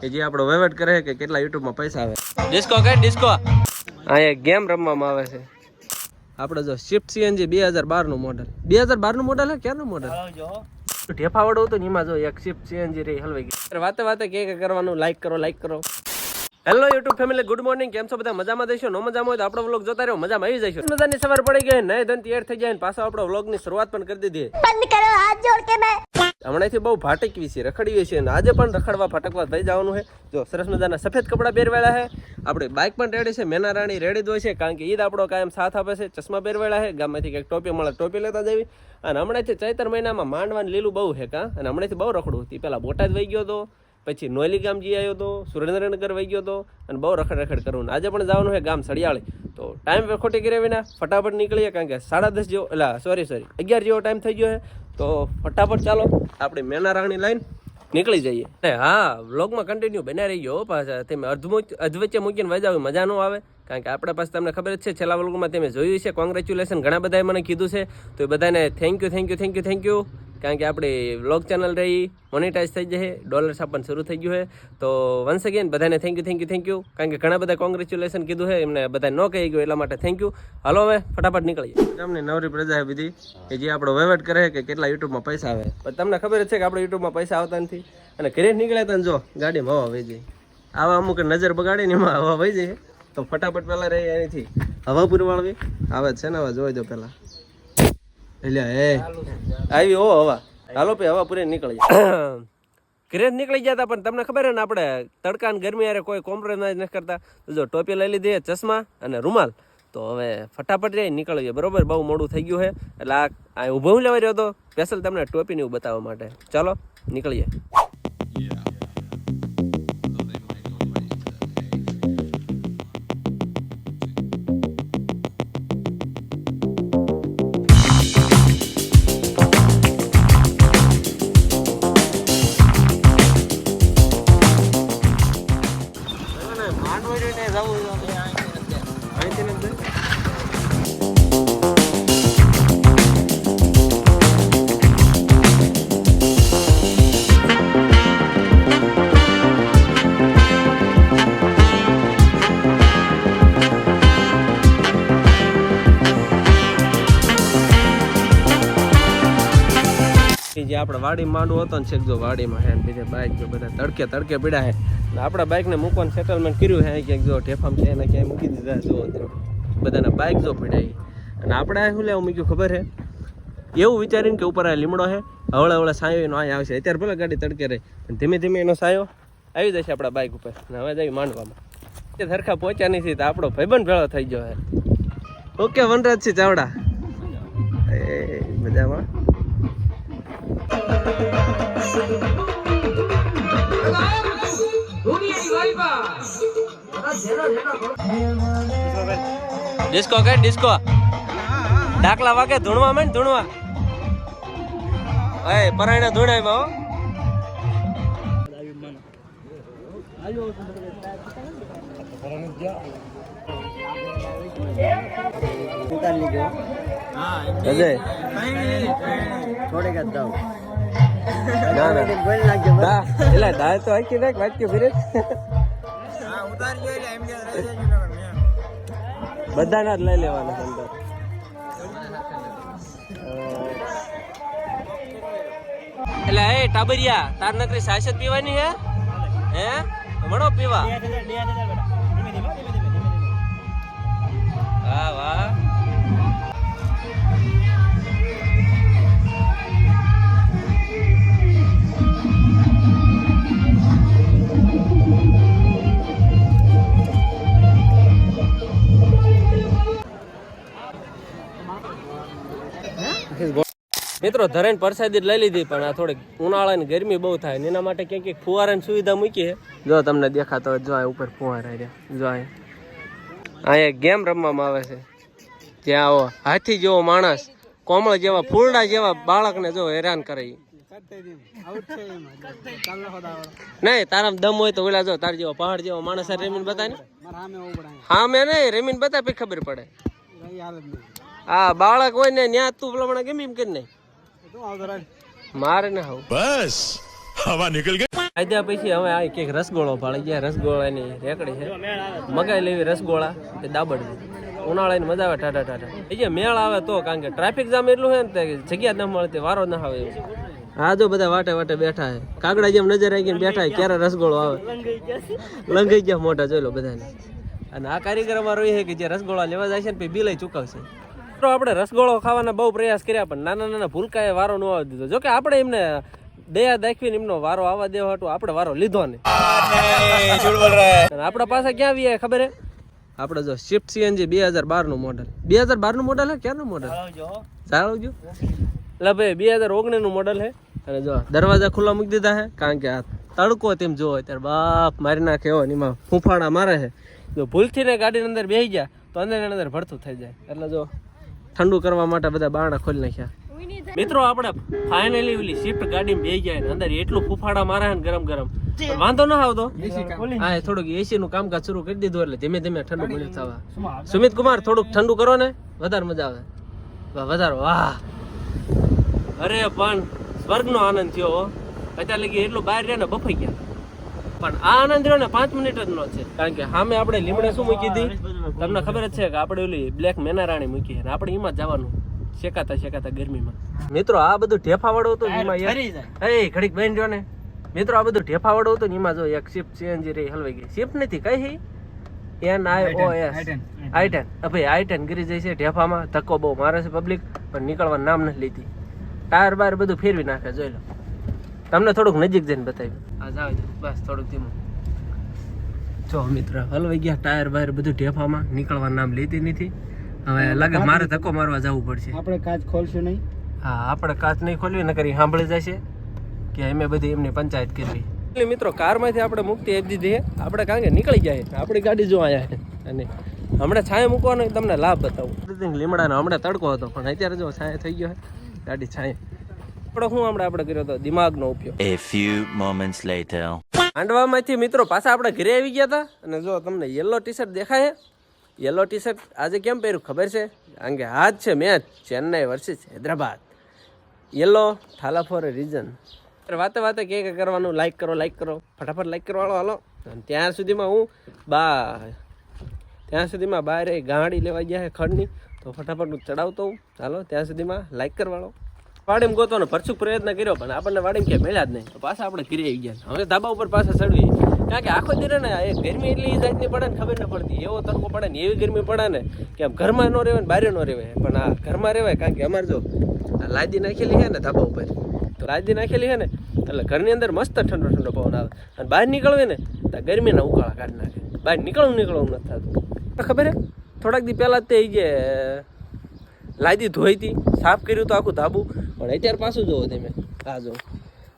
કે જે આપણો વહીવટ કરે કે કેટલા યુટ્યુબમાં પૈસા આવે. ડિસ્કો કે ડિસ્કો આ એક ગેમ રમવામાં આવે છે. આપણે જો સ્વિફ્ટ સીએનજી 2012 નું મોડલ. 2012 નું મોડલ હે ક્યારનું મોડલ? ઢેફાવડો હતું ને એમાં જો એક સ્વિફ્ટ સીએનજી રહી હલવાઈ ગઈ. વાતે વાતે કે કરવાનું, લાઈક કરો. Hello YouTube family, good morning. કેમ છો બધા? મજામાં દઈશું? નો મજામાં હોય તો આપણો વ્લોગ જોતા રહ્યો, મજામાં આવી જઈશું. મજાની સવાર પડી ગઈ, નય ધન તૈયાર થઈ જાય, પાછો આપણો વ્લોગની શરૂઆત પણ કરી દીધી. બંધ કરો હાથ જોડ કે મેં હમણાંથી બહુ ભાટકવી છે, રખડવી છે અને આજે પણ રખડવા ફટકવા થઈ જવાનું છે. જો સરસ મજાના સફેદ કપડાં પહેરવેલા છે, આપણી બાઇક પણ રેડી છે, મેના રાણી રેડી જ હોય છે, કારણ કે ઈદ આપણો કાયમ સાથ આપે છે. ચશ્મા પહેરવેલા છે, ગામમાંથી કંઈક ટોપી મળે ટોપી લેતા જવી. અને હમણાંથી ચૈતર મહિનામાં માંડવાનું લીલું બહુ છે કા, અને હમણાંથી બહુ રખડવું હતી. પહેલાં બોટાદ વહી ગયો હતો, પછી નોયલી ગામ જઈ આવ્યો હતો, સુરેન્દ્રનગર વહી ગયો હતો અને બહુ રખડ કરવું. આજે પણ જવાનું છે ગામ સળિયાળી. તો ટાઈમ ખોટી કર્યા વિના ફટાફટ નીકળીએ, કારણ કે 10:30 જેવો 11 જેવો ટાઈમ થઈ ગયો છે. તો ફટાફટ ચાલો આપણે મેના રાણી લાઈન નીકળી જઈએ. હા, વ્લોગમાં કન્ટિન્યુ બન્યા રહી ગયો. પાછા તમે અધવચ્ચે મૂકીને વજાવી મજા ન આવે, કારણ કે આપણા પાસે તમને ખબર જ છે, છેલ્લા વ્લોગમાં તમે જોયું છે. કોંગ્રેચ્યુલેશન ઘણા બધાએ મને કીધું છે, તો એ બધાને થેન્ક યુ. કારણ કે આપણી વ્લોગ ચેનલ રહી મોનેટાઈઝ થઈ જશે, ડોલર્સ આપવાનું શરૂ થઈ ગયું છે. તો વન્સ અગેન બધાને થેન્ક યુ. કારણ કે ઘણા બધા કોંગ્રેચ્યુલેશન કીધું છે, એમને બધા ન કહી ગયું, એટલા માટે થેન્ક યુ. હાલો હવે ફટાફટ નીકળીએ. ગામની નવરી પ્રજા બધી કે જે આપણો વહીવટ કરે કે કેટલા યુટ્યુબમાં પૈસા આવે. પણ તમને ખબર જ છે કે આપણે યુટ્યુબમાં પૈસા આવતા નથી. અને ઘરે નીકળ્યા હતા ને જો ગાડીમાં હવા વહી જાય, આવા અમુક નજર બગાડીને એમાં હવા વહી જાય. તો ફટાફટ પહેલાં રહી એનીથી હવા પૂરી વાળવી આવે છે ને, હવે જોઈ દો પહેલાં. એટલે આવી હો હવા. હાલો પે હવા પૂરી નીકળી ઘરે નીકળી ગયા હતા. પણ તમને ખબર ને આપણે તડકા ને ગરમી યારે કોઈ કોમ્પ્રોમાઇઝ નથી કરતા. તો જો ટોપી લઈ લીધી, ચશ્મા અને રૂમાલ. તો હવે ફટાફટ જઈ નીકળીએ. બરોબર, બહુ મોડું થઈ ગયું છે, એટલે આ ઊભો હું લેવા રહ્યો હતો સ્પેશિયલ તમને ટોપીને એવું બતાવવા માટે. ચાલો નીકળીએ. જે આપણે વાડી માંડવો હતો ને, છેક જો વાડીમાં હે બીજે બાઇક જો બધા તડકે પીડા છે. આપણા બાઇકને મૂકવાનું સેટલમેન્ટ કર્યું છે ક્યાંક જો ઠેફામ છે એને ક્યાંય મૂકી દીધા. જો બધાના બાઇક જો પીડાય. અને આપણે શું લેવું મૂક્યું ખબર છે, એવું વિચારીને કે ઉપર આ લીમડો છે, હવળે સાયો એનો અહીં આવશે. અત્યારે ભલે ગાડી તડકે રહે, ધીમે ધીમે એનો સાયો આવી જશે આપણા બાઇક ઉપર. અને હવે જઈ માંડવામાં એ સરખા પહોંચ્યા નથી તો આપણો ભાઈબંધ ભેળો થઈ ગયો છે. ઓકે વનરાજસિંહ ચાવડા એ મજામાં. ડિસ્કો કે ડિસ્કો ડાકલા વાગે ધૂણવા માં ધૂણવા એ પરાયણા ધૂણાય બધાના જ લઈ લેવાના અંદર. એટલે એ ટાબરિયા તાર નકરી સાયસત પીવાની હે મળો પીવા. વાહ વાહ. મિત્રો ધરેન પરસાદી લઈ લીધી, પણ આ થોડીક ઉનાળાની ગરમી બહુ થાય ને એના માટે ક્યાંક ફુવારાની સુવિધા મૂકી છે. જો તમને દેખાતો હોય, જો આ ઉપર ફુવારા રહ્યા, જો અહીંયા ગેમ રમવામાં આવે છે. ત્યાં આવો હાથી જેવો માણસ, કોમળ જેવા ફૂલડા જેવા બાળકને જો હેરાન કરે. નહીં તારામાં દમ હોય તો ઓલા જો તાર જેવો પહાડ જેવો માણસ રેમીન બતાય ને. હા મેં નહીં રેમીન બતાય પછી ખબર પડે. આ બાળક હોય ને ત્યાં તું ભલામણ ગમે એમ કરી નહીં મારે ને. બસ હવા નીકળ ગઈ. આદ્યા પછી હવે આ કંઈક રસગોળો ભાળી ગયા. રસગોળાની રેકડી છે, મગાઈ લેવી રસગોળા તે દાબડવી. ઉનાળાની મજા આવે ટાટા ટાટા. એ જે મેળ આવે તો, કારણ કે ટ્રાફિક જામ એટલું છે ને તે જગ્યા ન મળતી, વારો ના આવે એવું. આ જો બધા વાટે વાટે બેઠા છે, કાગડા જેમ નજર આવી ગઈને બેઠા, ક્યારે રસગોળો આવે. લંઘાઈ ગયા મોટા જોઈ લો બધાને. અને આ કાર્યક્રમ રહી છે કે જે રસગોળા લેવા જાય છે ને પછી બિલ ચૂકવશે. તો આપણે રસગોળો ખાવાના બહુ પ્રયાસ કર્યા, પણ નાના નાના ભૂલકાએ વારો ન આવવા દીધો. જોકે આપણે એમને દયા દાખવીને એમનો વારો આવવા દેવા હતું આપણે વારો લીધો ને. આપણા પાસે ક્યાં આવીએ ખબર હે? આપણે જો સ્વિફ્ટ સીએનજી 2012 નું મોડલ. 2012 નું મોડલ હે? ક્યારનું મોડલ? જાળવજો. એટલે ભાઈ 2019 નું મોડલ હે. અને જો દરવાજા ખુલ્લા મૂકી દીધા હે, કારણ કે આ તડકો તેમ જોવો ત્યારે બાપ મારી નાખે એવો. એમાં ફૂંફાડા મારે છે. જો ભૂલથી ને ગાડીની અંદર બેસી ગયા તો અંદર ભરતું થઈ જાય. એટલે જો ઠંડુ કરવા માટે બધા બારણા ખોલી નાખ્યા. મિત્રો આપણે ફાઇનલી ઓલી સ્વિફ્ટ ગાડીમાં બેસી જાય ને અંદર એટલું ફૂફાડા મારે ને ગરમ ગરમ, વાંધો ના આવતો. હા, થોડુંક એસી નું કામકાજ શરૂ કરી દીધું એટલે ધીમે ધીમે ઠંડુ બની થવા. સુમિત કુમાર થોડુંક ઠંડુ કરો ને, વધારે મજા આવે. વધારો વાહ. અરે પણ સ્વર્ગનો આનંદ થયો. અત્યારે લગી એટલું બહાર રહ્યા ને બફાઈ ગયા. પણ આ આનંદ રહ્યો ને 5 મિનિટ જ નો છે, કારણ કે સામે આપણે લીમડે શું મૂકી હતી તમને ખબર જ છે કે આપણે ઓલી બ્લેક મેના રાણી મૂકી, અને આપણે એમાં જવાનું શેકાતા ગરમીમાં. મિત્રો આ બધું ઢેફા વાળું હતું એમાં ઘડીક બેન રહ્યો ને. મિત્રો આ બધું ઢેફા વાળું હતું ને એમાં જો એક શિફ્ટ સીએનજી રહી હલવાઈ ગઈ. શિફ્ટ નથી કઈ NIOS i10. ભાઈ i10 ગીરી જાય છે ઢેફામાં. ધક્કો બહુ મારે છે પબ્લિક, પણ નીકળવાનું નામ નથી લીધી. ટાયર બાર બધું ફેરવી નાખે. જોઈ લો, તમને થોડુંક નજીક જઈને બતાવ્યું. આ જાવ બસ થોડુંક ધીમું. જો મિત્ર હલવાઈ ગયા ટાયર બાર બધું ઢેફામાં, નીકળવાનું નામ લેતી નથી. હવે લાગે મારે ધક્કો મારવા જવું પડશે. આપણે કાચ ખોલશું નહીં? હા, આપણે કાચ નહીં ખોલવી, નકર સાંભળી જશે કે અમે બધી એમની પંચાયત કરવી. એટલે મિત્રો કારમાંથી આપણે મુક્તિ આપી દીધી. આપણે કારણ કે નીકળી જાય, આપણી ગાડી જો આયા છે. અને હમણાં છાંય મૂકવાનો તમને લાભ બતાવું. લીમડાનો હમણાં તડકો હતો, પણ અત્યારે જો છાંય થઈ ગયો છે ગાડી છાંય. આપણે કર્યો હતો દિમાગનો ઉપયોગ. A few moments later. માંડવામાંથી મિત્રો પાછા આપણે ઘરે આવી ગયા હતા. અને જો તમને યલો ટી-શર્ટ દેખાય, યલો ટી-શર્ટ આજે કેમ પહેર્યું ખબર છે? કારણ કે આજ છે match, Chennai versus Hyderabad. Yellow Thala for a reason. વાતે કે કરવાનું, લાઈક કરો ફટાફટ લાઈક કરવાળો હાલો. ત્યાં સુધીમાં બહાર ગાડી લેવા ગયા છે ખડની, તો ફટાફટ હું ચડાવતો હું. હાલો ત્યાં સુધીમાં લાઈક કરવાળો. વાડીમાં ગોતવાનો ભરચુક પ્રયત્ન કર્યો, પણ આપણને વાડીમાં ક્યાંય મળ્યા જ નહીં. તો પાછા આપણે ઘરે આવી ગયા. હવે ધાબા ઉપર પાછા ચડવી, કારણ કે આખો દી ને એ ગરમી એટલી જાતની પડે ને ખબર ન પડતી. એવો તડકો પડે ને એવી ગરમી પડે ને કે આમ ઘરમાં ન રહેવાય ને બહાર ન રહેવાય. પણ આ ઘરમાં રહેવાય, કારણ કે અમારે જો લાદી નાખેલી છે ને ધાબા ઉપર, તો લાદી નાખેલી છે ને એટલે ઘરની અંદર મસ્ત ઠંડો પવન આવે. અને બહાર નીકળવી ને તો ગરમીના ઉકાળા કાઢી નાખે. બહાર નીકળવું નથી થતું. ખબર હે થોડાક દી પહેલાં તે જે લાદી ધોઈ હતી, સાફ કર્યું તો આખું ધાબુ, પણ અત્યારે પાછું જોવો તમે. આ જો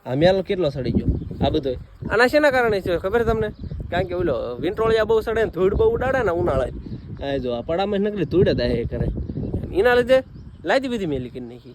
આ મેલો કેટલો સડી ગયો. આ બધો આના શેના કારણે છે ખબર તમને? કારણ કે ઓલો વિંટોળિયા બહુ સડે ને ધૂળ બહુ ઉડાડે ને ઉનાળે. આ જો આ પડામાં નકલી ધૂળ જ કરે, એના લીધે લાદી બધી મેલી કરી નાખી.